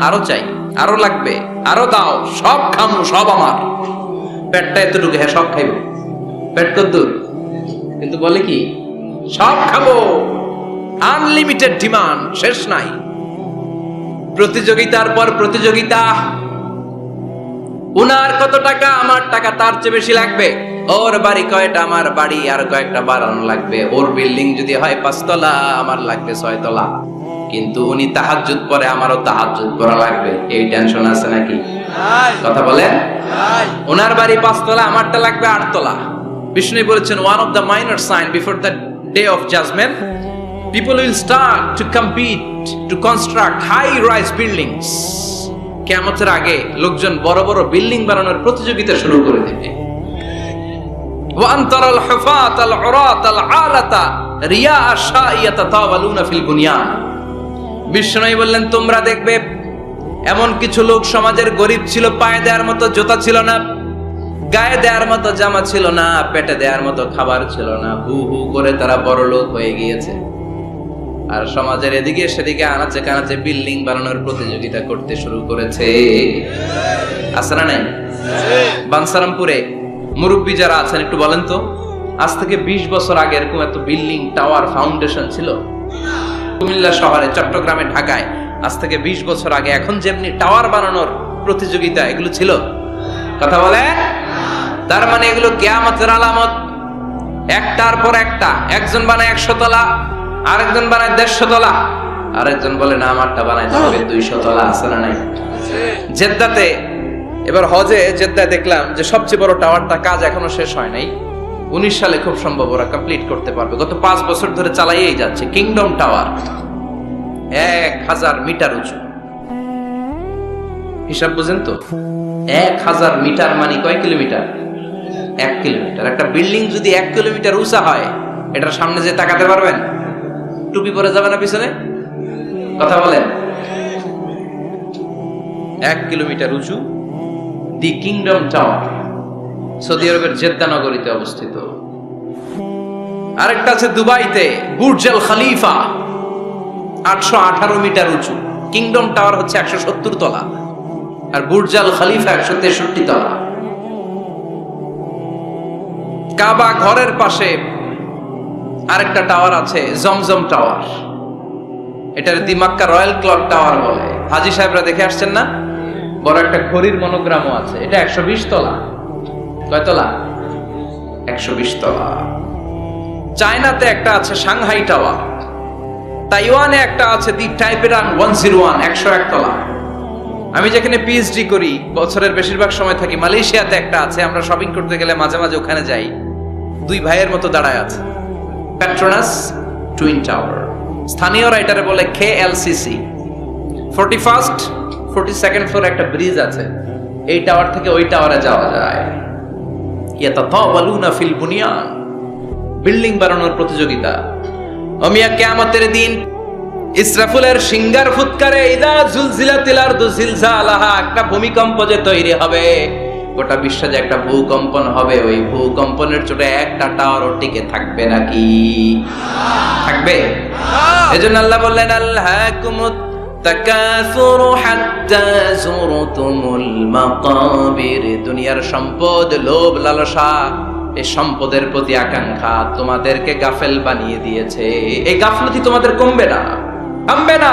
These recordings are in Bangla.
আরো চাই, আরো লাগবে, আরো দাও, সব খামু, সব আমার। পেটটা এতটুকু, হ্যাঁ সব খাইব, পেট কদ্দুর, কিন্তু বলে কি সব খাবো। আনলিমিটেড ডিমান্ড, শেষ নাই। প্রতিযোগিতার পর প্রতিযোগিতা। উনার কত টাকা, আমার টাকা তার চেয়ে বেশি লাগবে। ওর বাড়ি কয়টা, আমার বাড়ি আর কয়েকটা বাড়ানো লাগবে। ওর বিল্ডিং যদি হয় 5 তলা, আমার লাগবে 6 তলা। কিন্তু উনি তাহাজ্জুদ পড়ে, আমারও তাহাজ্জুদ পড়া লাগবে। এই টেনশন আছে নাকি? কথা বলেন। ওনার বাড়ি 5 তলা, আমারটা লাগবে 8 তলা। বিষ্ণু বলেছেন, one of the minor sign before the day of judgement, people will start to compete to construct high rise buildings. কিয়ামতের আগে লোকজন বড় বড় বিল্ডিং বানানোর প্রতিযোগিতা শুরু করে দেবে। ওয়া আনতারাল হুফাত আল উরাত আল আলাতা রিয়া আশাইয়াতাতাওয়ালুনা ফিল বুনিয়ান। বিষ্ণু বললেন, তোমরা দেখবে এমন কিছু লোক সমাজের গরিব ছিল, পায়ে দেওয়ার মতো জুতা ছিল না, গায়ে দেওয়ার মতো জামা ছিল না, পেটে দেওয়ার মতো খাবার ছিল না, হু হু করে তারা বড় লোক হয়ে গিয়েছে। আর সমাজের এদিকে সেদিকে আনাচে কানাচে বিল্ডিং বানানোর প্রতিযোগিতা করতে শুরু করেছে। আছে না নাই? বানসারামপুরে মুরব্বী যারা আছেন একটু বলেন তো, আজ থেকে 20 বছর আগে এরকম এত বিল্ডিং, টাওয়ার, ফাউন্ডেশন ছিল? কুমিল্লা শহরে, চট্টগ্রামে, ঢাকায় আজ থেকে 20 বছর আগে এখন যেমনি টাওয়ার বানানোর প্রতিযোগিতা এগুলো ছিল? কথা বলে। তার মানে এগুলো কিয়ামতের আলামত। একটার পর একটা, একজন বানায় 100 তলা, আরেকজন বানায় 150 তলা, আরেকজন বলে না আমারটা বানাইতে হবে 200 তলা। আছে না নাই? জেদ্দাতে এবার হজে জেদ্দায় দেখলাম যে সবচেয়ে বড় টাওয়ারটা কাজ এখনো শেষ হয় নাই। 19 সালে খুব সম্ভব ওরা কমপ্লিট করতে পারবে। গত 5 বছর ধরে চালাইয়েই যাচ্ছে। কিংডম টাওয়ার 1000 মিটার উঁচু। হিসাব বুঝেন তো, 1000 মিটার মানে কয় কিলোমিটার? 1 কিলোমিটার। একটা বিল্ডিং যদি 1 কিলোমিটার উঁচা হয়, এটার সামনে যে তাকাতে পারবেন? টুপি পরে যাবে না পিছনে? কথা বলেন। 1 কিলোমিটার উঁচু, দি কিংডম টাওয়ার, সৌদি আরবের জেদ্দা নগরীতে অবস্থিত। আরেকটা আছে দুবাইতে, বুর্জ আল খলিফা, 818 মিটার উঁচু। কিংডম টাওয়ার হচ্ছে 170 তলা, আর বুর্জ আল খলিফা 163 তলা। কাবা ঘরের পাশে আরেকটা টাওয়ার আছে, জমজম টাওয়ার। এটার দি মক্কা রয়্যাল ক্লক টাওয়ার বলে। হাজী সাহেবরা দেখে আসছেন না? বড় একটা ঘড়ির মনোগ্রামও আছে। এটা 120 তলা। কয় তলা? 120 তলা। চায়নাতে একটা আছে সাংহাই টাওয়ার। তাইওয়ানে একটা আছে দি টাইপেরান 101, 101 তলা। আমি যেখানে পিএইচডি করি, বছরের বেশিরভাগ সময় থাকি, মালয়েশিয়াতে একটা আছে। আমরা শপিং করতে গেলে মাঝে মাঝে ওখানে যাই। 2 ভাইয়ের মতো দাঁড়ায় আছে, পেট্রোনাস টুইন টাওয়ার। স্থানীয় রাইটারে বলে KLCC। 41st 42nd ফ্লোর একটা ব্রিজ আছে, এই টাওয়ার থেকে ওই টাওয়ারে যাওয়া যায়। ইয়াতাতাওয়ালুনা ফিল বুনিয়ান, বিল্ডিং বানানোর প্রতিযোগিতা। ওমিয়া কিয়ামতের দিন ইসরাফিলের সিঙ্গার ফুৎকারে, ইদা জুলজিলাতিল আরদু জিলজালাহা, একটা ভূমিকম্প যে তৈরি হবে, গোটা বিশ্বে যে একটা ভূকম্পন হবে, ওই ভূকম্পনের চোটে একটা টাওয়ারও টিকে থাকবে নাকি? থাকবে। এজন্য আল্লাহ বললেন, আল্লাহকুমুত তাকাসুরু হাত্তা যুরতুমুল মাকাবির। দুনিয়ার সম্পদ, লোভ, লালসা, এই সম্পদের প্রতি আকাঙ্ক্ষা তোমাদেরকে গাফেল বানিয়ে দিয়েছে। এই গাফলতি তোমাদের কমবে না, থামবে না।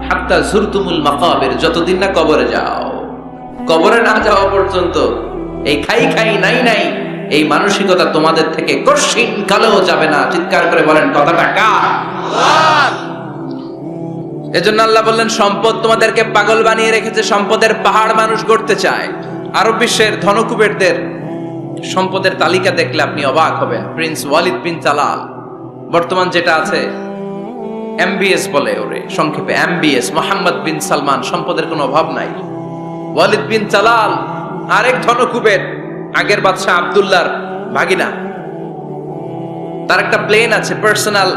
হাত্তা যুরতুমুল মাকাবির, যতদিন না কবরে যাও। কবরে না যাওয়া পর্যন্ত এই খাই খাই নাই নাই এই মানসিকতা তোমাদের থেকে কশিন কালেও যাবে না। চিৎকার করে বলেন, কথাটা কার? আল্লাহর। এজন্য আল্লাহ বললেন, সম্পদ তোমাদেরকে পাগল বানিয়ে রেখেছে। সম্পদের পাহাড় মানুষ গড়তে চায়। আরব বিশ্বের ধনকুবেরদের সম্পদের তালিকা দেখলে আপনি অবাক হবেন। প্রিন্স ওয়ালিদ বিন জালাল, বর্তমান যেটা আছে MBS বলে ওরে সংক্ষেপে, MBS, মোহাম্মদ বিন সালমান, সম্পদের কোনো অভাব নাই। ওয়ালিদ বিন জালাল আরেক ধনকুবের, আগের বাদশাহ আব্দুল্লাহর ভাগিনা। তার একটা প্লেন আছে, পার্সোনাল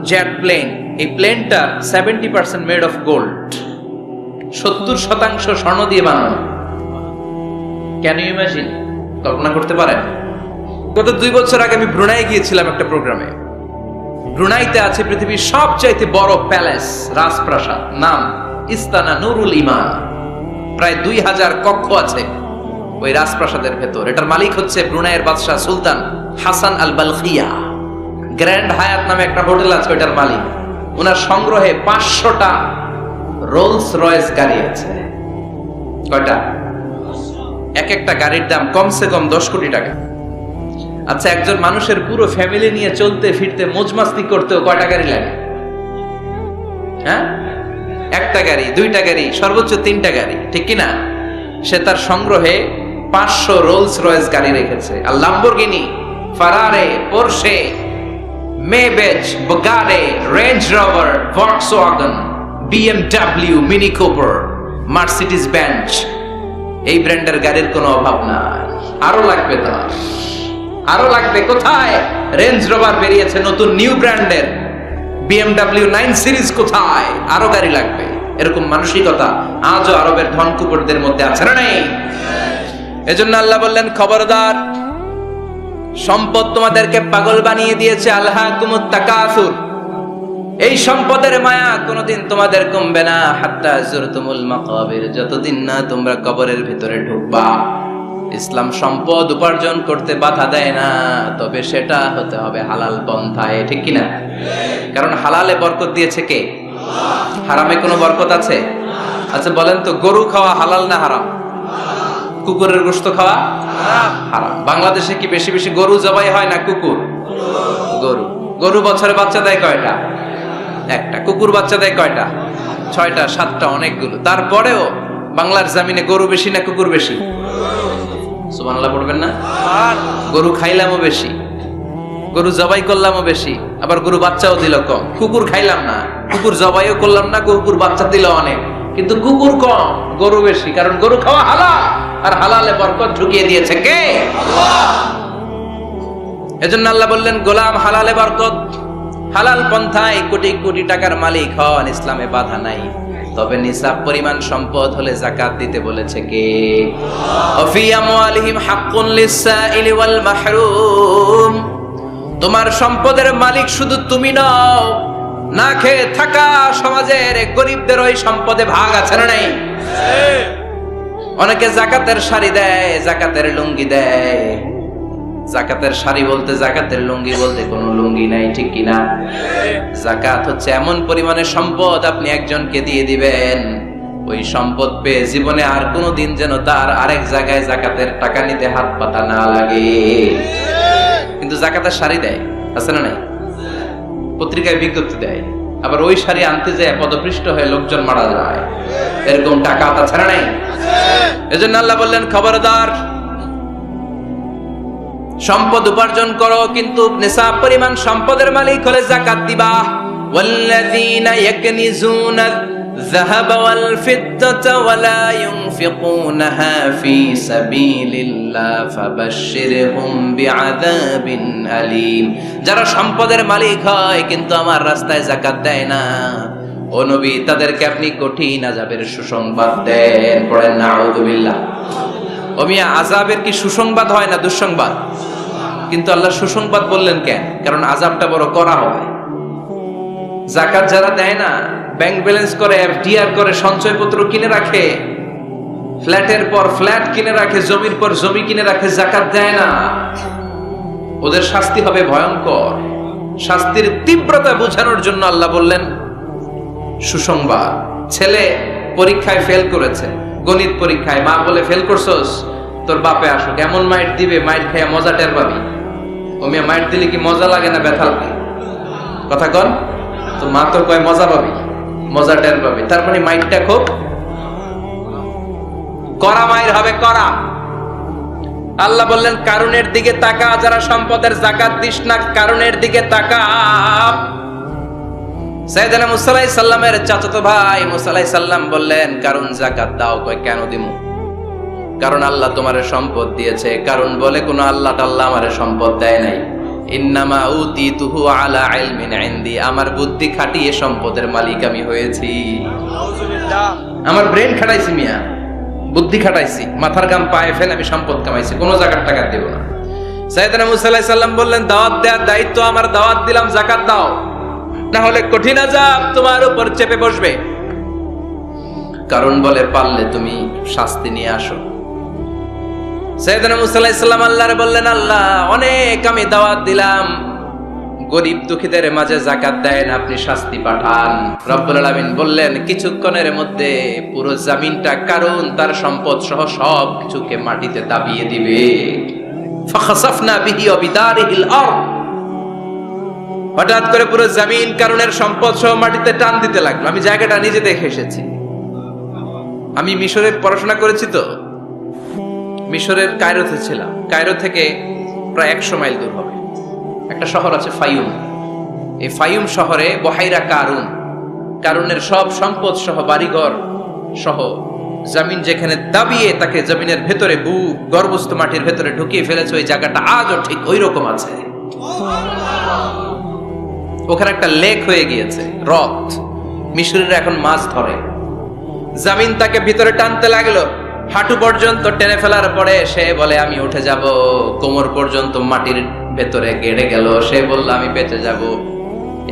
জেট প্লেন। এই প্লেনটা 70% মেড অফ গোল্ড, 70% স্বর্ণ দিয়ে বানানো। Can you imagine? কল্পনা করতে পারেন? গত 2 বছর আগে আমি ব্রুনাই গিয়েছিলাম একটা প্রোগ্রামে। ব্রুনাইতে আছে পৃথিবীর সবচাইতে বড় প্যালেস, রাজপ্রাসাদ, নাম ইস্তানা নুরুল ইমান, প্রায় 2000 কক্ষ আছে ওই রাজপ্রাসাদের ভেতর। এটার মালিক হচ্ছে ব্রুনাইয়ের বাদশাহ সুলতান হাসান আল বালখিয়া। গ্র্যান্ড হায়াত নামে একটা হোটেল আছে, ওইটার মালিক। ওনার সংগ্রহে 500টা রোলস রয়েস গাড়ি আছে। কয়টা? এক একটা গাড়ির দাম কমসে কম 10 কোটি টাকা। আচ্ছা, একজন মানুষের পুরো ফ্যামিলি নিয়ে চলতে ফিরতে মজমাস্তি করতেও কয়টা গাড়ি লাগে? হ্যাঁ, একটা গাড়ি, 2টা গাড়ি, সর্বোচ্চ 3টা গাড়ি, ঠিক কিনা? সে তার সংগ্রহে 500 রোলস রয়েস গাড়ি রেখেছে। আর Lamborghini, Ferrari, Porsche, Maybach, Bugatti, Range Rover, Volkswagen, BMW, Mini Cooper, Mercedes Benz, এই ব্র্যান্ডের গাড়ির কোনো অভাব নাই। আরো লাগবে তার, আরো লাগবে। কোথায়? রেঞ্জ রোভার বেরিয়েছে নতুন নিউ ব্র্যান্ডের, বিএমডব্লিউ 9 সিরিজ কোথায়? আরো গাড়ি লাগবে। এরকম মানসিকতা আজও আরবের ধনকুবরদের মধ্যে আছে না নেই? এজন্য আল্লাহ বললেন, খবরদার, সম্পদ তোমাদেরকে পাগল বানিয়ে দিয়েছে। আলহাকুমুত তাকাসুর, এই সম্পদের মায়া কোনোদিন তোমাদের কমবে না। হাত্তা যুরতুমুল মাকাবির, যতদিন না তোমরা কবরের ভিতরে ঢুকবা। ইসলাম সম্পদ উপার্জন করতে বাধা দেয় না, তবে সেটা হতে হবে হালাল পন্থায়, ঠিক কিনা? কারণ হালালে বরকত দিয়েছে কে? হারামে কোনো বরকত আছে? আচ্ছা বলেন তো, গরু খাওয়া হালাল না হারাম? কুকুরের গোশত খাওয়া হারাম। বাংলাদেশে কি বেশি বেশি গরু জবাই হয় না কুকুর? গরু। গরু বছরে বাচ্চা দেয় কয়টা? একটা। কুকুর বাচ্চা দেয় কয়টা? 6টা 7টা, অনেকগুলো। তারপরেও বাংলার জমিনে গরু বেশি না কুকুর বেশি? সুবহানাল্লাহ পড়বেন না? গরু খাইলামও বেশি, গরু জবাই করলামও বেশি, আবার গরু বাচ্চাও দিল কম। কুকুর খাইলাম না, কুকুর জবাইও করলাম না, কুকুর বাচ্চা দিল অনেক, কিন্তু কুকুর কম, গরু বেশি। কারণ গরু খাওয়া হালাল, আর হালালে বরকত ঢুকিয়ে দিয়েছে কে? আল্লাহ। এজন্য আল্লাহ বললেন, গোলাম, হালালে বরকত, হালাল পন্থায় কোটি কোটি টাকার মালিক হন, ইসলামে বাধা নাই। তবে নিসাব পরিমাণ সম্পদ হলে যাকাত দিতে বলেছে কে? ফি আমওয়ালিহিম হাক্কুন লিসসাইলি ওয়াল মাহরুম। তোমার সম্পদের মালিক শুধু তুমি নও, না খেয়ে থাকা সমাজের গরিবদের ওই সম্পদে ভাগ আছে না নাই? অনেকে যাকাতের শাড়ি দেয়, যাকাতের লুঙ্গি দেয়। যাকাতের শাড়ি বলতে, যাকাতের লুঙ্গি বলতে কোনো লুঙ্গি নাই, ঠিক কিনা? যাকাত হচ্ছে এমন পরিমাণের সম্পদ আপনি একজনকে দিয়ে দিবেন, ওই সম্পদ পেয়ে জীবনে আর কোনো দিন যেন তার আরেক জায়গায় যাকাতের টাকা নিতে হাত পাতা না লাগে। কিন্তু যাকাতের শাড়ি দেয়, আছে না নাই? পত্রিকায় বিজ্ঞপ্তি দেয়, আবার ওই শাড়ি আনতে যায় পদপৃষ্ট হয়ে লোকজন মারা যায়। এরকম টাকা আছে না নাই? এজন্য আল্লাহ বললেন, খবরদার, সম্পদ উপার্জন করো, কিন্তু নিসাব পরিমাণ সম্পদের মালিক হলে যাকাত দিবা। ওয়াল্লাযীনা ইয়াকনিজুনা যাহাবা ওয়াল ফিদ্দাতা ওয়ালা ইউনফিকুনাহা ফি সাবিলিল্লাহ ফাবাশশিরহুম বিআযাবিন আলীম। যারা সম্পদের মালিক হয় কিন্তু আমার রাস্তায় যাকাত দেয় না, ও নবী, তাদেরকে আপনি কঠিন আযাবের সুসংবাদ দেন। পড়েন নাউযুবিল্লাহ। ও মিয়া, আযাবের কি সুসংবাদ হয় না দুঃসংবাদ? কিন্তু আল্লাহ সুসংবাদ বললেন কেন? কারণ আযাবটা বড় করা হবে। যাকাত যারা দেয় না, ব্যাংক ব্যালেন্স করে, এফডিআর করে, সঞ্চয়পত্র কিনে রাখে, ফ্ল্যাটের পর ফ্ল্যাট কিনে রাখে, জমির পর জমি কিনে রাখে, যাকাত দেয় না, ওদের শাস্তি হবে ভয়ঙ্কর। শাস্তির তীব্রতা বোঝানোর জন্য আল্লাহ বললেন সুসংবাদ। ছেলে পরীক্ষায় ফেল করেছে, গণিত পরীক্ষায়, মা বলে, ফেল করছস, তোর বাপে আসুক, এমন মাইট দিবে, মাইট খাইয়া মজা টের পাবি। ও মিয়া, মাইট দিলে কি মজা লাগে না ব্যথা লাগে? কথা কন তো। মা তো কয় মজা পাবি, মজা টের পাবি, তার মানে মাইটটা খুব কড়া মাইর হবে, কড়া। আল্লাহ বললেন, কারণের দিকে তাকা, যারা সম্পদের যাকাত দিস না, কারণের দিকে তাকা। সাইয়েদনা মুসা আলাইহিস সালামের চাচাতো ভাই মুসা আলাইহিস সালাম বললেন, কারণ যাকাত দাও। কয়, কেন দিমু? কারণ আল্লাহ তোমারে সম্পদ দিয়েছে। কারণ বলে, কোন আল্লাহ টাল্লাহ আমারে সম্পদ দেয় নাই। ইন্নামা উতিতুহু আলা ইলমিন ইনদি, আমার বুদ্ধি খাটিয়ে সম্পদের মালিক আমি হয়েছি। আউযুবিল্লাহ। আমার ব্রেন খাটাইছি মিয়া, বুদ্ধি খাটাইছি, মাথার গাম পায়ে ফেলে আমি সম্পদ কামাইছি, কোন জাকাত টাকা দেব না। সাইয়েদনা মুসা আলাইহিস সালাম বললেন, দাওয়াত দেওয়ার দায়িত্ব আমার, দাওয়াত দিলাম, যাকাত দাও, না হলে কঠিন আযাব তোমার উপর চেপে বসবে। কারণ বলে পারলে তুমি শাস্তি নিয়ে আসো। সাইয়েদনা মুসা আলাইহিস সালাম আল্লাহরে বললেন, আল্লাহ অনেক আমি দাওয়াত দিলাম, গরিব দুঃখীদের মাঝে যাকাত দেন, আপনি শাস্তি পাঠান। রব্বুল আলামিন বললেন, কিছুক্ষণের মধ্যে পুরো জমিনটা কারণ তার সম্পদ সহ সব কিছুকে মাটিতে দাবিয়ে দিবে। ফাখাসাফনা বিহি ওয়া বিদারিহিল আরদ, হঠাৎ করে পুরো জমিন কারণের সম্পদ সহ মাটিতে টান দিতে লাগলো। আমি জায়গাটা নিজে দেখে এসেছি। আমি মিশরে পড়াশোনা করেছি, তো মিশরের কায়রোতে ছিলাম। কায়রো থেকে প্রায় 100 মাইল দূর হবে একটা শহর আছে ফাইউম। এই ফাইউম শহরে বহাইরা কারুনের সব সম্পদ সহ বাড়িঘর সহ জমিন যেখানে দাবিয়ে তাকে জমিনের ভেতরে গর্ভস্থ মাটির ভেতরে ঢুকিয়ে ফেলেছে, ওই জায়গাটা আজও ঠিক ওই রকম আছে। ওখানে একটা লেক হয়ে গিয়েছে, হ্রদ। মিশরীরা এখন মাছ ধরে। জমিন তাকে ভিতরে টানতে লাগলো, হাঁটু পর্যন্ত টেনে ফেলার পরে সে বলে আমি উঠে যাব। কোমর পর্যন্ত মাটির ভেতরে গেড়ে গেল। সে বলল আমি বেঁচে যাব।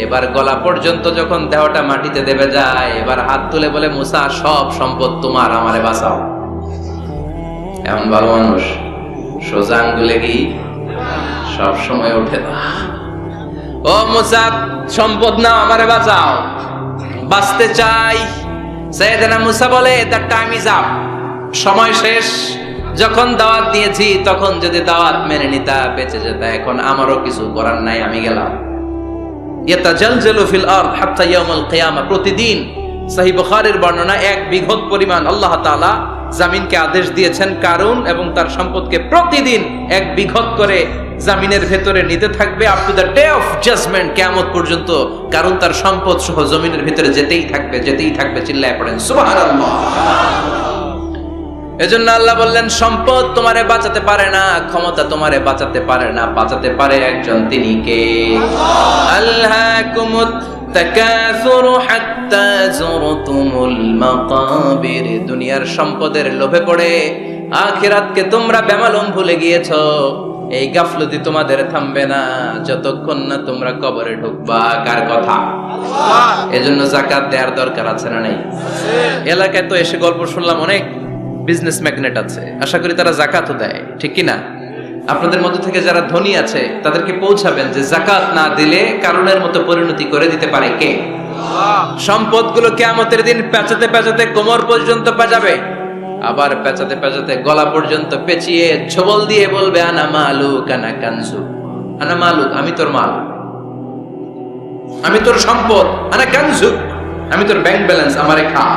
এবার গলা পর্যন্ত যখন দেহটা মাটিতে দেবে যায়, এবার হাত তুলে বলে, মুসা সব সম্পদ তোমার, আমারে বাঁচাও। এমন ভালো মানুষ, সোজা আঙ্গুলে কি সব সময় ওঠে না। ও মুসা, সম্পদ নাও, আমারে বাঁচাও, বাঁচতে চাই। সাইয়েদনা মুসা বলে, দ্য টাইম ইজ আপ, সময় শেষ। যখন দাওয়াত দিয়েছি তখন যদি দাওয়াত মেনে নিতা বেঁচে যেতা, এখন আমারও কিছু করার নাই, আমি গেলাম। ইয়াতাজালজালু ফিল আরদ হাত্তা ইয়াউমুল কিয়ামা, প্রতিদিন সহিহ বুখারীর বর্ণনা 1 বিঘত পরিমাণ আল্লাহ তাআলা জমিনকে আদেশ দিয়েছেন কারুন এবং তার সম্পদকে প্রতিদিন 1 বিঘত করে জমিনের ভেতরে নিতে থাকবে, up to the day of judgement, কিয়ামত পর্যন্ত কারুন তার সম্পদ সহ জমিনের ভিতরে যেতেই থাকবে। চিল্লায় পড়েন সুবহানাল্লাহ। এজন্য আল্লাহ বললেন, সম্পদ তোমারে বাঁচাতে পারে না, ক্ষমতা তোমারে বাঁচাতে পারে না, বাঁচাতে পারে একজন, তিনি কে? আল্লাহকুমুত তাকাসুরু হাত্তা যুরতুমুল মাকাবির, দুনিয়ার সম্পদের লোভে পড়ে আখিরাতকে তোমরা বেমালুম ভুলে গিয়েছো। এই গাফলতি তোমাদের থামবে না যতক্ষণ না তোমরা কবরে ঢুকবা। কার কথা? আল্লাহ। এজন্য যাকাত দেওয়ার দরকার আছে না নাই? এলাকায় তো এসে গল্প শুনলাম, অনেক বিজনেস ম্যাগনেট আছে, আশা করি তারা যাকাতও দেয়, ঠিক কি না? আপনাদের মধ্যে থেকে যারা ধনী আছে তাদেরকে পৌঁছাবেন যে যাকাত না দিলে কারণের মতো পরিণতি করে দিতে পারে কে? আল্লাহ। সম্পদগুলো কিয়ামতের দিন পেঁচাতে কোমর পর্যন্ত পেঁচাবে, আবার পেঁচাতে গলা পর্যন্ত পেঁচিয়ে ছোবল দিয়ে বলবে, আনা মালুক আনা কানজু, আনা মালুক, আমি তোর মাল, আমি তোর সম্পদ, আনা কানজু, আমি তোর ব্যাংক ব্যালেন্স, আমারে খা।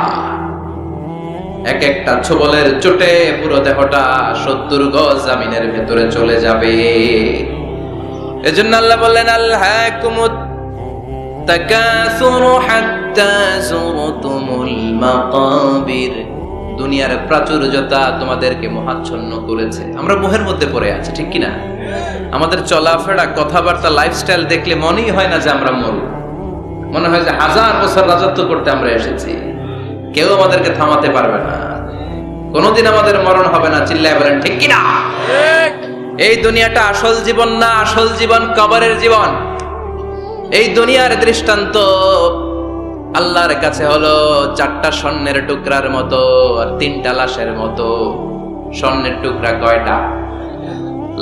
এক একটা ছোবলের চোটে পুরো দেহটা 70 গজ জমিনের ভেতরে চলে যাবে। এজন্য আল্লাহ বললেন, আল্লাহকুমুত তাকাসুরু হাত্তা যুরতুমুল মাকাবির, দুনিয়ার প্রাচুর্যতা তোমাদেরকে মোহাচ্ছন্ন করেছে। আমরা মোহের মধ্যে পড়ে আছি, ঠিক কি না? আমাদের চলাফেরা, কথাবার্তা, লাইফস্টাইল দেখলে মনেই হয় না যে আমরা মরব, মনে হয় যে 1000 বছর রাজত্ব করতে আমরা এসেছি, কেউ আমাদেরকে থামাতে পারবে না, কোনোদিন আমাদের মরণ হবে না। চিল্লায় বলেন ঠিক কিনা? এই দুনিয়াটা আসল জীবন না, আসল জীবন কবরের জীবন। এই দুনিয়ার দৃষ্টান্ত আল্লাহর কাছে হলো 4টা স্বর্ণের টুকরার মতো আর 3টা লাশের মতো। স্বর্ণের টুকরা কয়টা?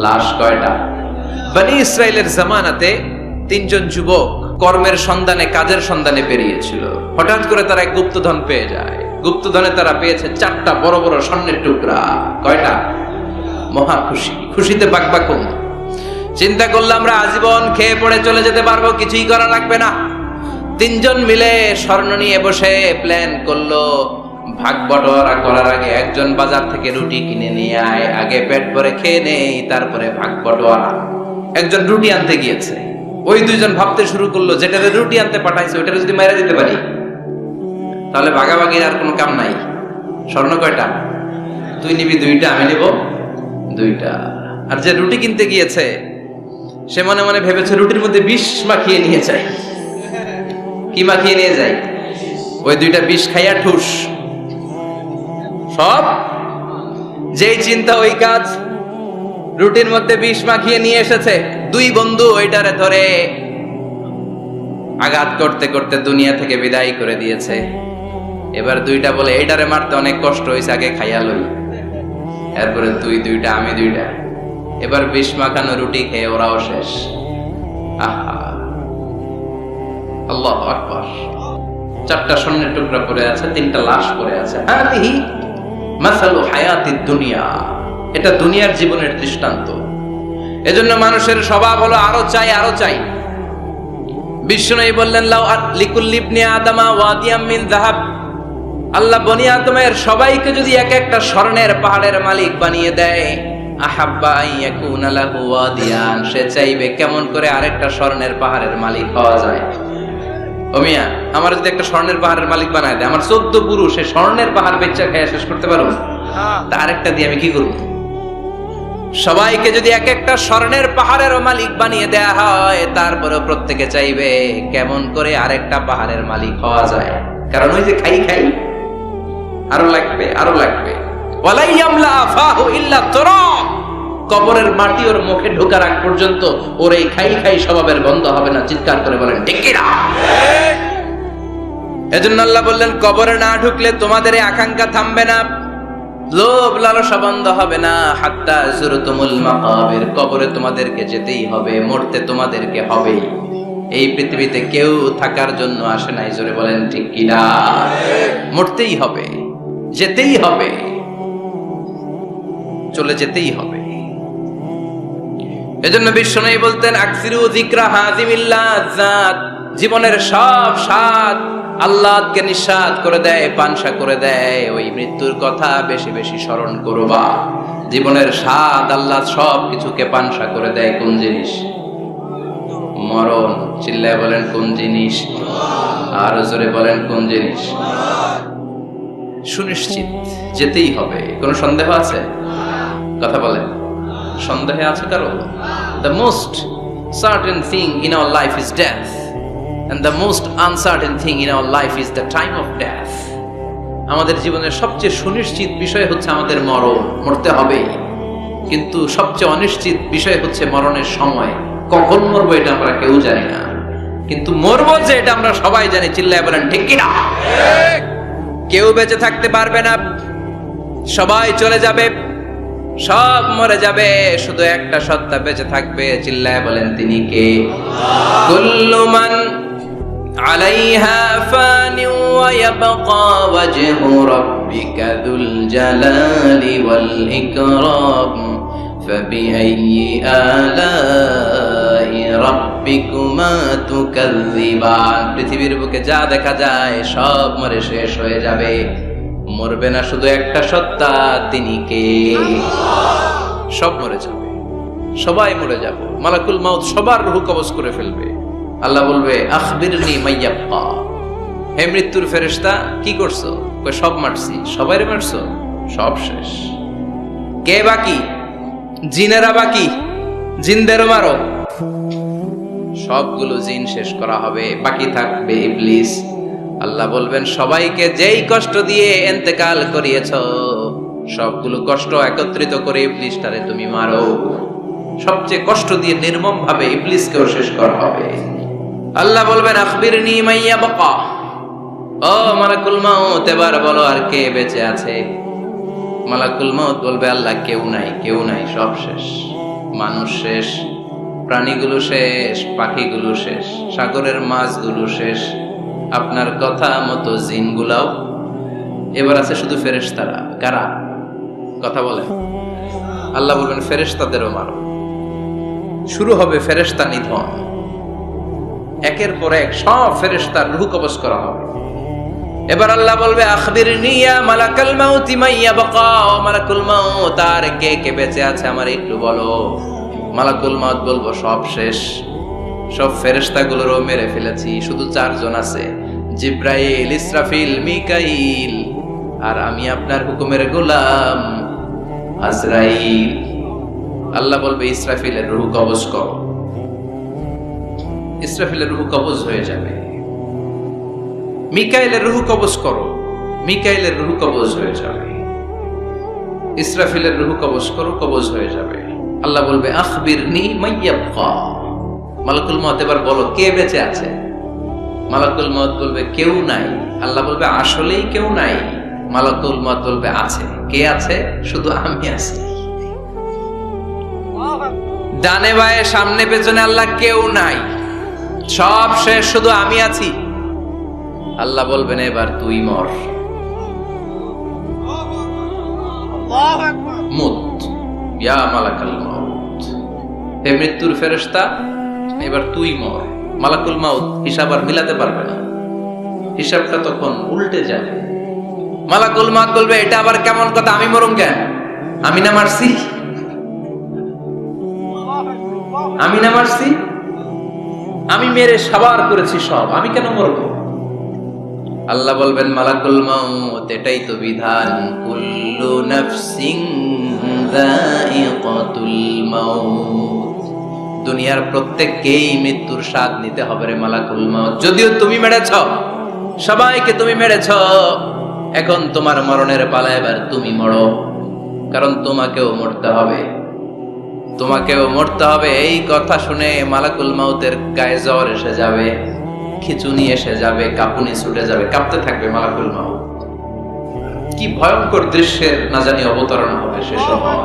লাশ কয়টা? বনি ইসরাইলের জামানাতে 3 জন যুবক কর্মের সন্ধানে, কাজের সন্ধানে বেরিয়েছিল। হঠাৎ করে তারা এক গুপ্তধন পেয়ে যায়। গুপ্তধনে তারা পেয়েছে 4টা বড় বড় স্বর্ণের টুকরা। কয়টা? মহা খুশি, খুশিতে বাকবাকুম। চিন্তা করলাম আমরা আজীবন খেয়ে পড়ে চলে যেতে পারবো, কিছুই করা লাগবে না। 3 জন মিলে স্বর্ণ নিয়ে বসে প্ল্যান করলো, ভাগ বটোয়ারা করার আগে একজন বাজার থেকে রুটি কিনে নিয়ে আয়, আগে পেট ভরে খেয়ে নেই, তারপরে ভাগ বটোয়ারা। একজন রুটি আনতে গিয়েছে, ওই 2 জন ভাবতে শুরু করলো, যেটারে রুটি আনতে পাঠাইছে ওইটারে যদি মাইরা দিতে পারি তাহলে ভাগাভাগির আর কোনো কাম নাই। স্বর্ণ কয়টা? তুই নিবি 2টা, আমি নেব 2টা। আর যে রুটি কিনতে গিয়েছে সে মনে মনে ভেবেছে রুটির মধ্যে বিষ মাখিয়ে নিয়ে যায়। কি মাখিয়ে নিয়ে যায়? ওই 2টা বিষ খাইয়া ঠুস। সব যেই চিন্তা ওই কাজ, রুটির মধ্যে বিষ মাখিয়ে নিয়ে এসেছে। 2 বন্ধু ওইটারে ধরে আঘাত করতে করতে দুনিয়া থেকে বিদায় করে দিয়েছে। এবার দুইটা বলে এইটারে মারতে অনেক কষ্ট হয়েছে, আগে খাইয়া লই। এরপরে তুই দুইটা, আমি দুইটা। এবার বিষ মাখানো রুটি খেয়ে ওরাও শেষ। আহা, আল্লাহু আকবার। 4টা স্বর্ণের টুকরা পড়ে আছে, 3টা লাশ পড়ে আছে। হাদিহি মাসালু হায়াতিদ দুনিয়া, এটা দুনিয়ার জীবনের দৃষ্টান্ত। এজন্য মানুষের স্বভাব হলো আরো চাই, আরো চাই। বিষ্ণু বললেন লাউ লিকুল্লি ইবনি আদামা ওয়াদিয়াম মিন যাহাব, আল্লাহ বনি আদমের সবাইকে যদি এক একটা স্বর্ণের পাহাড়ের মালিক বানিয়ে দেয়, আহাব্বা আইয়াকুনা লাহু ওয়াদিয়ান, সে চাইবে কেমন করে আরেকটা স্বর্ণের পাহাড়ের মালিক হওয়া যায়। ও মিয়া, আমার যদি একটা স্বর্ণের পাহাড়ের মালিক বানায় দেয়, আমার 14 পুরুষ সে স্বর্ণের পাহাড় বেচা খেয়ে শেষ করতে পারবো না। তা আরেকটা দিয়ে আমি কি করবো? সবাইকে যদি এক একটা স্বর্ণের পাহাড়ের মালিক বানিয়ে দেয়া হয়, তারপরেও প্রত্যেকে চাইবে কেমন করে আরেকটা পাহাড়ের মালিক হওয়া যায়। কারণ ওই যে খাই খাই, আরো লাগবে, আরো লাগবে। ওয়ালাই ইয়ামলা আফাহু ইল্লা তুরাব, কবরের মাটি ওর মুখে ঢোকার আগ পর্যন্ত ওর এই খাই খাই স্বভাবের বন্ধ হবে না। চিৎকার করে বলেন ঠিক কি না? এজন্য আল্লাহ বললেন কবরে না ঢুকলে তোমাদের এই আকাঙ্ক্ষা থামবে না, লোভ লালসা বন্ধ হবে না। হাত্তা যুরতুমুল মাকাবির, কবরে তোমাদেরকে যেতেই হবে, মরতে তোমাদেরকে হবেই। এই পৃথিবীতে কেউ থাকার জন্য আসে নাই, জোরে বলেন ঠিক কি না? মরতেই হবে, যেতেই হবে, চলে যেতেই হবে। এজন্য বিশ্বনবী বলতেন আকসিরু যিকরা হাযিমিল লাযাত, জীবনের সব স্বাদ আল্লাহকে নিঃস্বাদ করে দেয়, পানসা করে দেয়। ওই মৃত্যুর কথা বেশি বেশি স্মরণ করবা। জীবনের স্বাদ আল্লাহ সব কিছুকে পানসা করে দেয়। কোন জিনিস? মরণ। চিল্লায় বলেন কোন জিনিস? আর জোরে বলেন কোন জিনিস? সুনিশ্চিত যেতেই হবে। কোনো সন্দেহ আছে? কথা বলেন, সন্দেহে আছে কারো? The most certain thing in our life is death, and the most uncertain thing in our life is the time of death. আমাদের জীবনের সবচেয়ে সুনিশ্চিত বিষয় হচ্ছে আমাদের মরণ, মরতে হবে। কিন্তু সবচেয়ে অনিশ্চিত বিষয় হচ্ছে মরণের সময়। কখন মরবো এটা আমরা কেউ জানি না, কিন্তু মরবো যে এটা আমরা সবাই জানি। চিল্লায় বলেন ঠিক কি না? কেউ বেঁচে থাকতে পারবে না, সবাই চলে যাবে, সব মরে যাবে, শুধু একটা সত্তা বেঁচে থাকবে। চিল্লায় বলেন তিনি কে? কুল্লু মান আলাইহা ফানি ওয়া ইয়াবকা ওয়াজহু রাব্বিকা যুল জালালি ওয়াল ইকরাম ফাবিআইয়ি আলাই রাব্বিকুমা তুকাযযিবান। পৃথিবীর বুকে যা দেখা যায় সব মরে শেষ হয়ে যাবে, মরবে না শুধু একটা সত্তা, তিনি কে? সব মরে যাবে, সবাই মরে যাব। মালাকুল মাউত সবার রূহ কবজ করে ফেলবে। আল্লাহ বলবে আখবিরনি মাইয়াব্বা, হে মৃত্যুর ফেরেশতা কি করছো? কই সব মারছি। সবাইরে মারছো? সব শেষ। কে বাকি? জিনেরা বাকি, জিনদেরও মারো। সবগুলো জিন শেষ করা হবে, বাকি থাকবে ইবলিস। আল্লাহ বলবেন সবাইকে যেই কষ্ট দিয়ে ইন্তেকাল করিয়েছ, সবগুলো কষ্ট একত্রিত করে ইবলিসটারে তুমি মারো। সবচেয়ে কষ্ট দিয়ে নির্মম ভাবে ইবলিসকেও শেষ করা হবে। আল্লাহ বলবেন আখবিরনি মাইয়াবকা, ও মালাকুল মাউত এবার বলো আর কে বেঁচে আছে? মালাকুল মাউত বলবে আল্লাহ কেউ নাই, কেউ নাই, সব শেষ। মানুষ শেষ, প্রাণীগুলো শেষ, পাখিগুলো শেষ, সাগরের মাছগুলো শেষ, আপনার কথা মতো জিনগুলাও। এবার আছে শুধু ফেরেশতারা। কারা? কথা বলেন। আল্লাহ বলবেন ফেরেশতাদেরও মারো। শুরু হবে ফেরেশতা নিধন। একের পর এক সব ফেরেশতার রূহ কবজ করা হবে। এবার আল্লাহ বলবে আখবিরনি ইয়া মালাকাল মাউত মাইয়াবকা, মালাকুল মাউত আর কে কে বেঁচে আছে আমার একটু বলো। মালাকুল মাউত বলবো সব শেষ, সব ফেরেশতাগুলোরও মেরে ফেলেছি, শুধু 4 জন আছে, জিব্রাইল, ইসরাফিল, মিকাইল, আর আমি আপনার হুকুমের গোলাম আজরাইল। আল্লাহ বলবে ইসরাফিলের রূহ কবজ করো। ইসরাফিলের রূহ কবজ হয়ে যাবে। মিকাইলের রূহ কবজ করো, মিকাইলের রূহ কবজ হয়ে যাবে। ইসরাফিলের রূহ কবজ করো, কবজ হয়ে যাবে। আল্লাহ বলবে আখবিরনি মাইয়াবকা, মালাকুল মাউত এবার বলো কে বেঁচে আছে? মালাকুল মউত বলবে কেউ নাই। আল্লাহ বলবে আসলেই কেউ নাই। মালাকুল মউত বলবে আছে। কে আছে? শুধু আমি আছি। ডানে বায়ে সামনে পেছনে আল্লাহ কেউ নাই, সব শেষ, শুধু আমি আছি। আল্লাহ বলবেন এবার তুই মর, মুত ইয়া মালাকুল মউত। হে মৃত্যুর ফেরেশতা, এবার তুই মর। মালাকুল মউত হিসাব আর মিলাতে পারবে না, হিসাবটা তখন উল্টে যাবে। মালাকুল মউত বলবে এটা আবার কেমন কথা, আমি মরুম কেন? আমি না মারছি? আমি না মারছি? আমি মেরে সাবার করেছি সব, আমি কেন মরবো? আল্লাহ বলবেন মালাকুল মউত এটাই তো বিধান, কুল্লু নাফসিন যায়িকাতুল মাউত। দুনিয়ার প্রত্যেককেই মৃত্যুর স্বাদ নিতে হবে রে মালাকুল মউত। যদিও তুমি মেরেছ, সবাইকে তুমি মেরেছ, এখন তোমার মরণের পালা, এবার তুমি মরো, কারণ তোমাকেও মরতে হবে, তোমাকেও মরতে হবে। এই কথা শুনে মালাকুল মউতের গায়ে জ্বর এসে যাবে, খিচুনি এসে যাবে, কাঁপুনি ছুটে যাবে, কাঁপতে থাকবে মালাকুল মউত। কি ভয়ঙ্কর দৃশ্যের না জানি অবতরণ হবে সে সময়।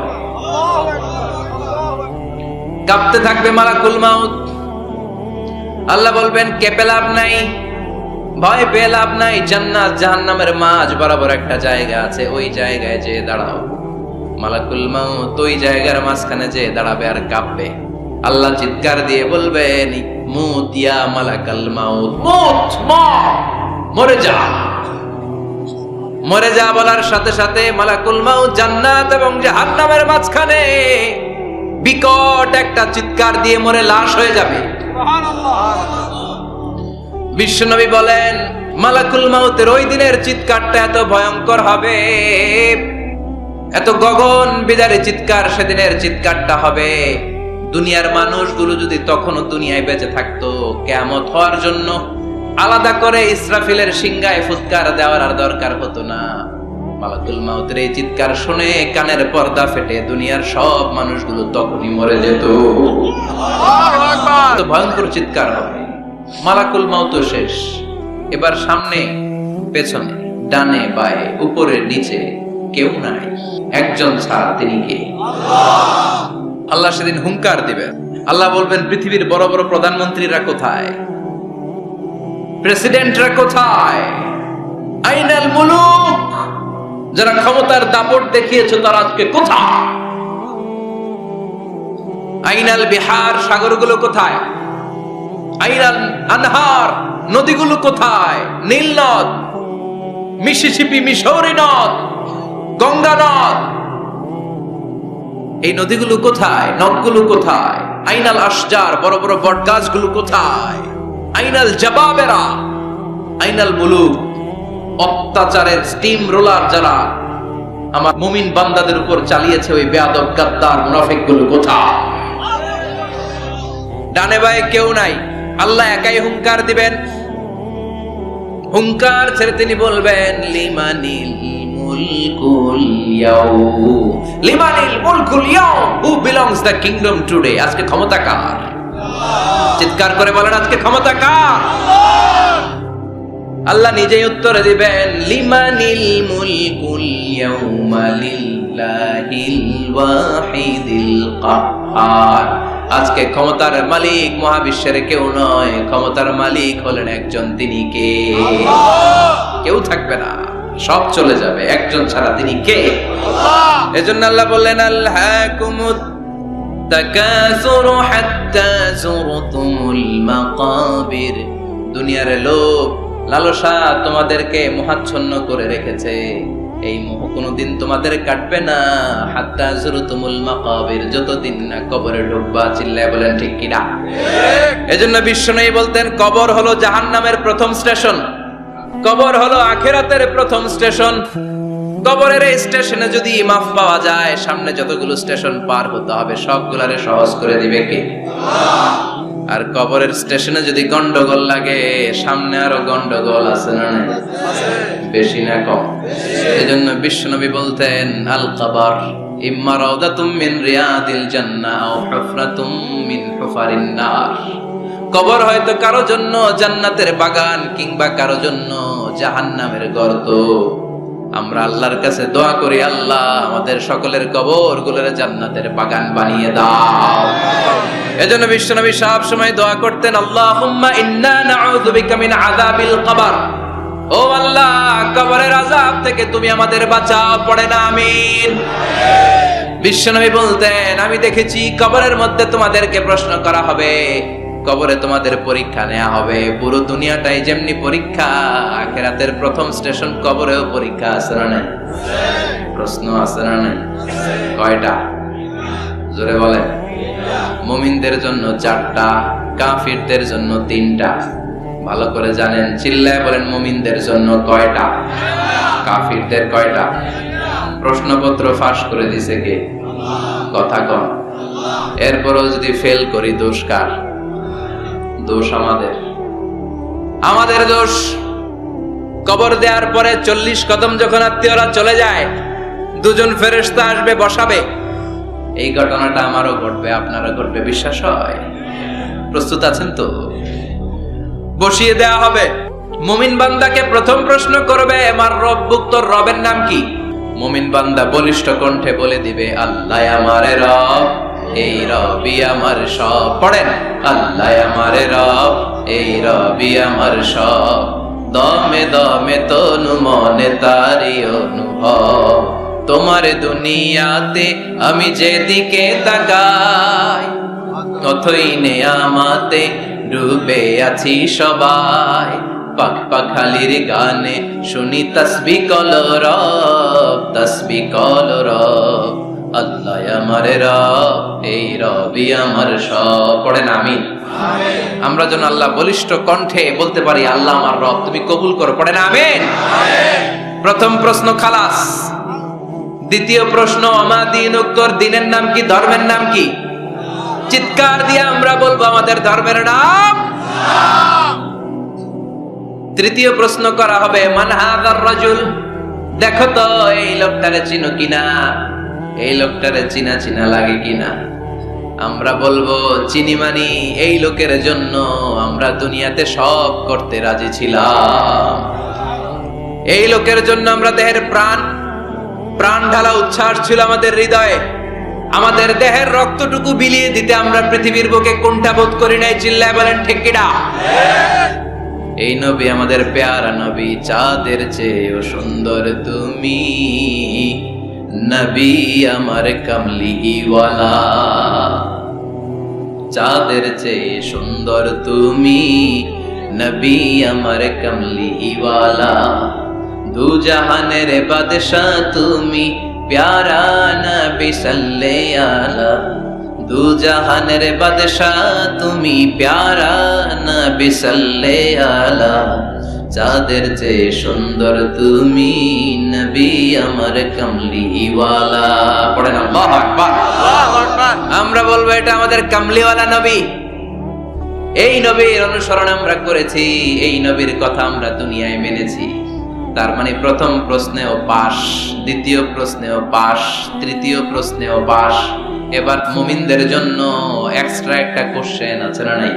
কাঁপতে থাকবে মালাকুল মউত। আল্লাহ বলবেন কেঁপে লাভ নাই, ভয় পেয়ে লাভ নাই। জান্নাত জাহান্নামের মাঝ বরাবর একটা জায়গা আছে, ওই জায়গায় যেয়ে দাঁড়াও। মালাকুল মউত ওই জায়গার মাঝখানে যেয়ে দাঁড়াবে আর কাঁপবে। আল্লাহ চিৎকার দিয়ে বলবেন মুত ইয়া মালাকুল মউত, মুত, মরে যা, মরে যা। বলার সাথে সাথে মালাকুল মউত জান্নাত এবং জাহান্নামের মাঝখানে বিকট একটা চিৎকার দিয়ে মরে লাশ হয়ে যাবে। বিশ্বনবী বলেন মালাকুল মউতের ওই দিনের চিৎকারটা এত ভয়ঙ্কর হবে, এত গগন বিদারী চিৎকার সেদিনের চিৎকারটা হবে। দুনিয়ার মানুষগুলো যদি তখনও দুনিয়ায় বেঁচে থাকতো, কিয়ামত হওয়ার জন্য আলাদা করে ইসরাফিলের সিংহায় ফুৎকার দেওয়ার আর দরকার হতো না। মালাকুল মউতের এই চিৎকার শুনে কানের পর্দা ফেটে দুনিয়ার সব মানুষগুলো তখনই মরে যেত। তো ভয়ঙ্কর চিৎকার হবে। মালাকুল মউত শেষ, এবার সামনে পেছনে ডানে বায়ে উপরে নিচে কেউ নাই, একজন ছাড়া, তিনি কে? আল্লাহ সেদিন হুঙ্কার দিবেন। আল্লাহ বলবেন পৃথিবীর বড় বড় প্রধানমন্ত্রীরা কোথায়, প্রেসিডেন্টরা কোথায়, আইনাল মুলুক, যারা ক্ষমতার দাপট দেখিয়েছে তারা আজকে কোথায়? আইনাল বিহার, সাগরগুলো কোথায়? আইনাল আনহার, নদীগুলো কোথায়? নীল নদ, মিসিসিপি, মিসৌরি নদ, গঙ্গা নদ, এই নদীগুলো কোথায়? নদগুলো কোথায়? আইনাল আশজার, বড় বড় বট গাছগুলো কোথায়? আইনাল জাবাবেরা, আইনাল মুলুক, অত্যাচারের স্টিম রোলার যারা আমার মুমিন বান্দাদের উপর চালিয়েছে, ওই বেয়াদব গাদ্দার মুনাফিকগুলো কোথায়? ডানে বায়ে কেউ নাই, আল্লাহ একাই হুঙ্কার দিবেন। হুঙ্কার ছেড়ে তিনি বলবেন লিমানিল মুলকুল ইয়াউম, লিমানিল মুলকুল ইয়াউম, who belongs the kingdom today. আজকে ক্ষমতা কার? চিৎকার করে বলেন আজকে ক্ষমতা কার? আল্লাহ নিজেই উত্তর দিবেন লিমানিল মুলকুল ইয়াউমা লিল্লাহিল ওয়াহিদিল কাহ্হার। আজকে ক্ষমতার মালিক মহাবিশ্বের কেউ নয়, ক্ষমতার মালিক হলেন একজন, তিনি কে? কেউ থাকবে না, সব চলে যাবে, একজন ছাড়া, তিনি কে? এজন্য আল্লাহ বললেন আলহাকুমুত তাকাসুরু হাত্তা যুরতুমুল মাকাবির। দুনিয়ার লোভ লালসা তোমাদেরকে মোহাচ্ছন্ন করে রেখেছে, এই মোহ কোনদিন তোমাদের কাটবে না। হাত্তা যুরতুমুল মাকাবির, যতদিন না কবরে ঢুকবা। চিল্লায় বলেন ঠিক কিনা? এজন্য বিশ্বনবী বলতেন কবর হলো জাহান্নামের প্রথম স্টেশন, কবর হলো আখিরাতের প্রথম স্টেশন। কবরের এই স্টেশনে যদি মাফ পাওয়া যায়, সামনে যতগুলো স্টেশন পার হতে হবে সবগুলারে সহজ করে দিবে কে? আর কবরের স্টেশনে যদি গন্ডগোল লাগে, সামনে আরো গন্ডগোল আছে না? বেশি না কম? এজন্য বিশ্বনবী বলতেন আল কবর ইম্মা রাউদাতুম মিন রিয়াদিল জান্নাহ আও হুফরাতুম মিন হুফারিন নার। কবর হয়তো কারো জন্য জান্নাতের বাগান, কিংবা কারো জন্য জাহান্নামের গর্ত। আমরা আল্লাহর কাছে দোয়া করি, আল্লাহ আমাদের সকলের কবরগুলোর জান্নাতের বাগান বানিয়ে দাও। এজন্য বিশ্বনবী সব সময় দোয়া করতেন, আল্লাহুম্মা ইন্না নাউযু বিকা মিন আযাবিল কবর। ও আল্লাহ, কবরের আযাব থেকে তুমি আমাদের বাঁচাও, পড়েন আমিন। বিশ্বনবী বলতেন, আমি দেখেছি কবরের মধ্যে তোমাদেরকে প্রশ্ন করা হবে, কবরে তোমাদের পরীক্ষা নেওয়া হবে। পুরো দুনিয়াটাই যেমনি পরীক্ষা, আখিরাতের প্রথম স্টেশন কবরেও পরীক্ষা আছে না নাই? প্রশ্ন আছে না নাই? কয়টা? জোরে বলেন। মুমিনদের জন্য 4টা, কাফিরদের জন্য 3টা। ভালো করে জানেন, চিল্লায় বলেন, মুমিনদের জন্য কয়টা, কাফিরদের কয়টা? প্রশ্নপত্র ফাঁস করে দিছে কে? কথা কন। এরপরও যদি ফেল করি, দোষ কার? দোষ আমাদের, আমাদের দোষ। কবর দেওয়ার পরে 40 কদম যখন আত্মীয়রা চলে যায়, 2জন ফেরেশতা আসবে, বসাবে। এই ঘটনাটা আমারও ঘটবে, আপনারও ঘটবে, বিশ্বাস হয়? প্রস্তুত আছেন তো? বসিয়ে দেওয়া হবে। মুমিন বান্দাকে প্রথম প্রশ্ন করবে, আমার রব্বুক, তোর রবের নাম কি? মুমিন বান্দা বলিষ্ঠ কণ্ঠে বলে দিবে, আল্লাহ আমারে রব, এই রবি আমার সব। পড়েন, আল্লাহ আমারে রব, এই রবি আমার সব। দমে দমে তনু মনে তারি অনুভব। তোমার দুনিয়াতে আমি যেদিকে তাকাই, অথই নেয়ামাতে ডুবে আছি সবাই। পাখ পাখালির গানে শুনি তাসবিহ কলরব, তাসবিহ কলরব। আল্লাহ আমার রব, এই রবি আমার সব। পড়েন আমিন। আমরা যেন আল্লাহ বলিষ্ঠ কণ্ঠে বলতে পারি, আল্লাহ আমার রব, তুমি কবুল করো। পড়েন আমিন। প্রথম প্রশ্ন খালাস। দ্বিতীয় প্রশ্ন, আমা দীনুক, তোর দিনের নাম কি, ধর্মের নাম কি? চিৎকার দিয়ে আমরা বলবো, আমাদের ধর্মের নাম। তৃতীয় প্রশ্ন করা হবে, মান হাযার রাজুল, দেখো তো এই লোকটারে চিনো কিনা, এই লোকটারে চিনা চিনা লাগে কিনা। আমরা বলবো, চিনি মানি, এই লোকের জন্য আমরা দুনিয়াতে সব করতে রাজি ছিলাম। এই লোকের জন্য আমরা দেহের প্রাণ ঢালা উচ্ছ্বাস ছিল আমাদের হৃদয়ে। আমাদের দেহের রক্তটুকু বিলিয়ে দিতে আমরা পৃথিবীর বুকে কোনটা বোধ করি নাই। চিল্লায় বলেন ঠিক কিনা? এই নবী আমাদের পেয়ারা নবী, চাঁদের চেয়েও সুন্দর তুমি, নবী আমার কামলিওয়ালা। চাঁদের চেয়ে সুন্দর তুমি, নবী আমার কামলিওয়ালা। দু জাহানের বাদশাহ তুমি, প্যারা নবী সাল্লাল্লাহু আলা। দু জাহানের বাদশাহ তুমি, প্যারা নবী সাল্লাল্লাহু আলা। চাঁদের চেয়ে সুন্দর তুমি, নবী আমার কামলিওয়ালা। পড়েন আল্লাহু আকবার, আল্লাহু আকবার। আমরা বলবো, এটা আমাদের কামলিওয়ালা নবী। এই নবীর অনুসরণ আমরা করেছি, এই নবীর কথা আমরা দুনিয়ায় মেনেছি। তার মানে প্রথম প্রশ্নেও পাস, দ্বিতীয় প্রশ্নেও পাস, তৃতীয় প্রশ্নেও পাস। এবার মুমিনদের জন্য এক্সট্রা একটা কোশ্চেন আছে না নাই?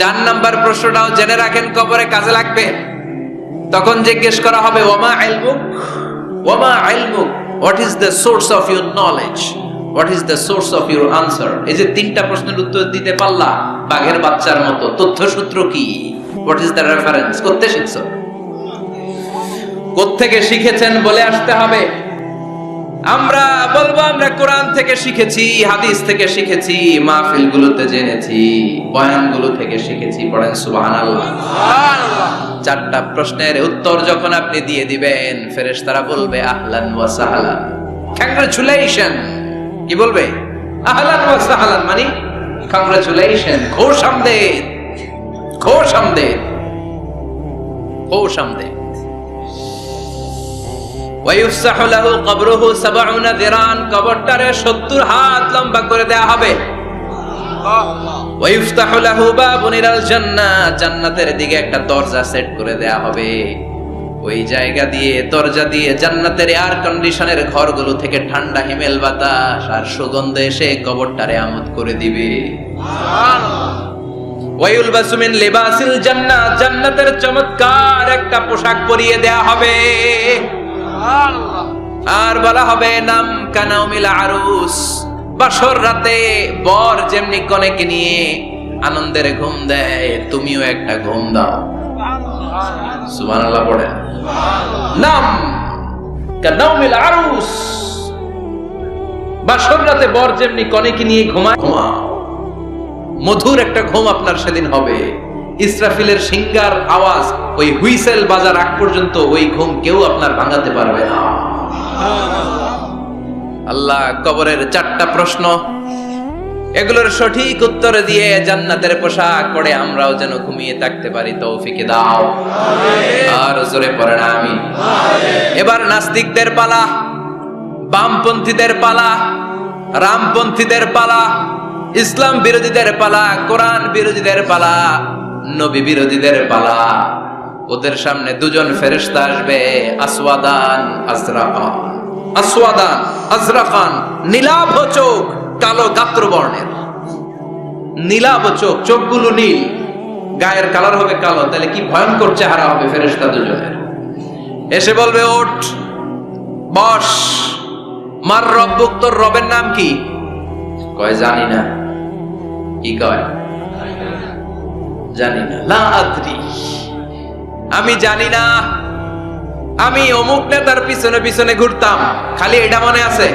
4 নাম্বার প্রশ্নটাও জেনে রাখেন, কবরে কাজে লাগবে। তখন জিজ্ঞেস করা হবে, ওয়ামা ইলমুক, ওয়ামা ইলমুক, what is the source of your knowledge, what is the source of your answer. এই যে 3টা প্রশ্নের উত্তর দিতে পারলা বাঘের বাচ্চার মতো, তথ্যসূত্র কি? What is the reference? করতে শিখছো, কোত্থেকে শিখেছেন বলে আসতে হবে। আমরা বলবো, আমরা কোরআন থেকে শিখেছি, হাদিস থেকে শিখেছি, মাহফিলগুলোতে জেনেছি, বয়ানগুলো থেকে শিখেছি। পড়েন সুবহানাল্লাহ, সুবহানাল্লাহ। 4টা প্রশ্নের উত্তর যখন আপনি দিয়ে দিবেন, ফেরেশতারা বলবে আহলান ওয়া সাহলান, কংগ্রাচুলেশন। কি বলবে? আহলান ওয়া সাহলান, মানে কংগ্রাচুলেশন, খুশ আমদেদ, খুশ আমদেদ, খুশ আমদেদ। ওয়ায়ুফসাহু লাহু কবরুহু 70 যিরান, কবরটারে 70 হাত লম্বা করে দেয়া হবে। ওয়ায়ুফতাহু লাহু বাবুন ইলাল জান্নাহ, জান্নাতের দিকে একটা দরজা সেট করে দেয়া হবে। ওই জায়গা দিয়ে, দরজা দিয়ে জান্নাতের এয়ার কন্ডিশনের ঘরগুলো থেকে ঠান্ডা হিমেল বাতাস আর সুগন্ধ এসে কবরটারে আমোদ করে দিবে। সুবহানাল্লাহ। ওয়ায়ুলবাসু মিন লিবাসিল জান্নাহ, জান্নাতের চমৎকার একটা পোশাক পরিয়ে দেয়া হবে। সুবহানাল্লাহ। আর বলা হবে নাম কানাউমিল আরুস, বাসর রাতে বর যেমনি কনেকে নিয়ে আনন্দের ঘুম দেয়, তুমিও একটা ঘুম দাও। সুবহানাল্লাহ পড়ে। নাম কানাউমিল আরুস, বাসর রাতে বর যেমনি কনেকে নিয়ে ঘুমায়, ঘুমাও। মধুর একটা ঘুম আপনার সেদিন হবে। ইসরাফিলের সিঙ্গার আওয়াজ ওই হুইসেল বাজার আগ পর্যন্ত ওই ঘুম কেউ আপনার ভাঙাতে পারবে না। আল্লাহ কবরের 4টা প্রশ্ন, এগুলোর সঠিক উত্তর দিয়ে জান্নাতের পোশাক পরে আমরাও যেন ঘুমিয়ে থাকতে পারি, তৌফিক দাও। আর জোরে পড়েন আমিন। এবার নাস্তিকদের পালা, বামপন্থীদের পালা, রামপন্থীদের পালা, ইসলাম বিরোধীদের পালা, কোরআন বিরোধীদের পালা, নবী বিরোধীদের পালা। ওদের সামনে দুজন ফেরেশতা আসবে, আসওয়াদান আজরাকান। আসওয়াদান আজরাকান, নীলাভ চোখ, কালো গাত্র বর্ণের। নীলাভ চোখ, চোখগুলো নীল, গায়ের কালার হবে কালো। তাহলে কি ভয়ঙ্কর চেহারা হবে ফেরেশতা দুজনের। এসে বলবে ওঠ, বস। মার রব্বুক, তোর রবের নাম কি? কয় জানি না। কি কয়? জানি না। লা আদরি, আমি জানি না। আমি অমুক নেতার পিছনে পিছনে ঘুরতাম, খালি এটা মনে আছে।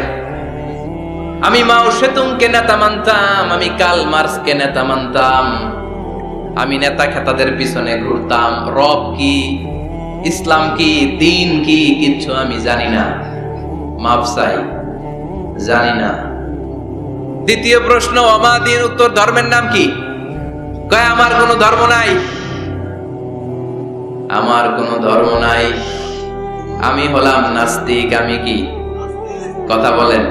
আমি মাও সেতুংকে নেতা মানতাম, আমি কার্ল মার্কসকে নেতা মানতাম, আমি নেতা খেতাদের পিছনে ঘুরতাম। রব কি, ইসলাম কি, দিন কি, কিচ্ছু আমি জানি না। মাফ চাই, জানি না। দ্বিতীয় প্রশ্ন, অমাদিন, উত্তর ধর্মের নাম কি? কয় আমার কোনো ধর্ম নাই, আমার কোনো ধর্ম নাই, আমি হলাম নাস্তিক। আমি কি? কথা বলেন,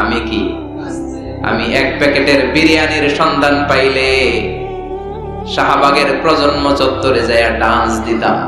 আমি কি? আমি এক প্যাকেটের বিরিয়ানির সন্ধান পাইলে শাহবাগের প্রজন্ম চত্বরে যায় ডান্স দিতাম।